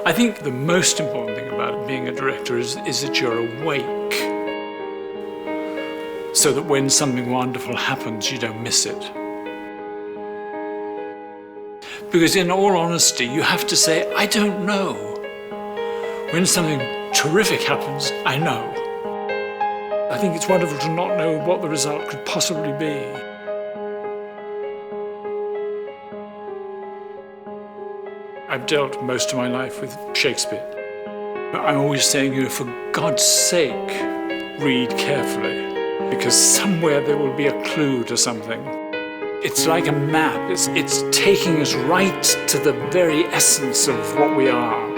I think the most important thing about being a director is that you're awake, so that when something wonderful happens, you don't miss it. Because in all honesty, you have to say, I don't know. When something terrific happens, I know. I think it's wonderful to not know what the result could possibly be. I've dealt most of my life with Shakespeare. I'm always saying, for God's sake, read carefully, because somewhere there will be a clue to something. It's like a map. It's taking us right to the very essence of what we are.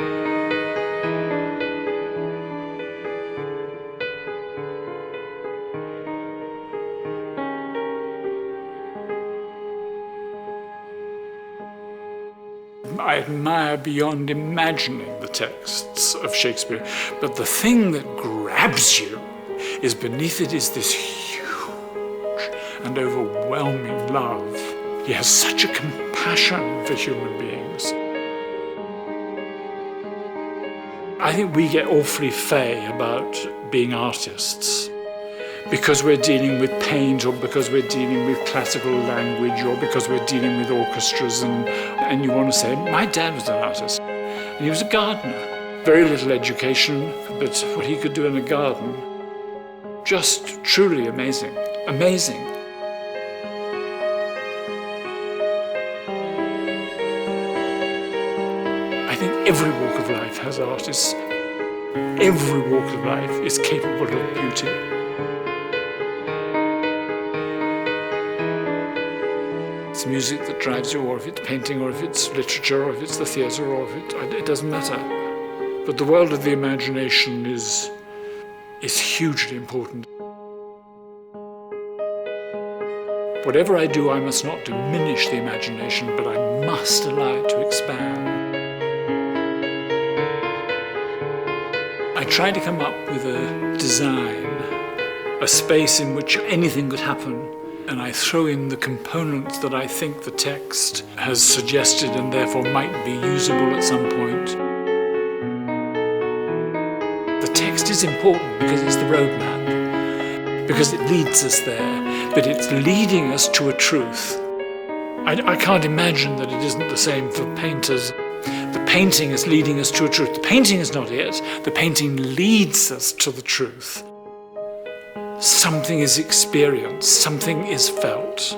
I admire beyond imagining the texts of Shakespeare, but the thing that grabs you is beneath it is this huge and overwhelming love. He has such a compassion for human beings. I think we get awfully fey about being artists because we're dealing with paint, or because we're dealing with classical language, or because we're dealing with orchestras, and you want to say, my dad was an artist, and he was a gardener. Very little education, but what he could do in a garden, just truly amazing. Amazing. I think every walk of life has artists. Every walk of life is capable of beauty. It's music that drives you, or if it's painting, or if it's literature, or if it's the theatre, or if it doesn't matter. But the world of the imagination is hugely important. Whatever I do, I must not diminish the imagination, but I must allow it to expand. I try to come up with a design, a space in which anything could happen, and I throw in the components that I think the text has suggested and therefore might be usable at some point. The text is important because it's the roadmap, because it leads us there, but it's leading us to a truth. I can't imagine that it isn't the same for painters. The painting is leading us to a truth. The painting is not it. The painting leads us to the truth. Something is experienced, something is felt.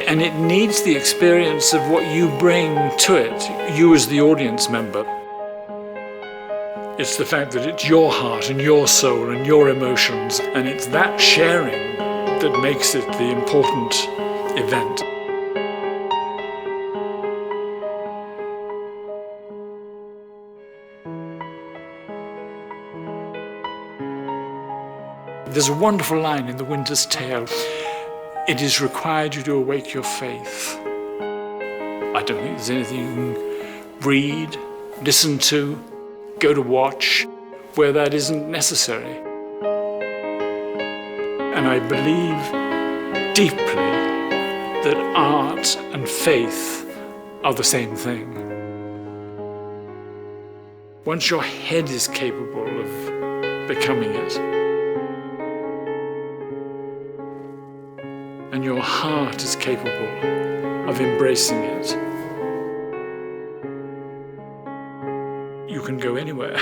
And it needs the experience of what you bring to it, you as the audience member. It's the fact that it's your heart and your soul and your emotions, and it's that sharing that makes it the important event. There's a wonderful line in The Winter's Tale. It is required you to awake your faith. I don't think there's anything you can read, listen to, go to watch, where that isn't necessary. And I believe deeply that art and faith are the same thing. Once your head is capable of becoming it, and your heart is capable of embracing it, you can go anywhere.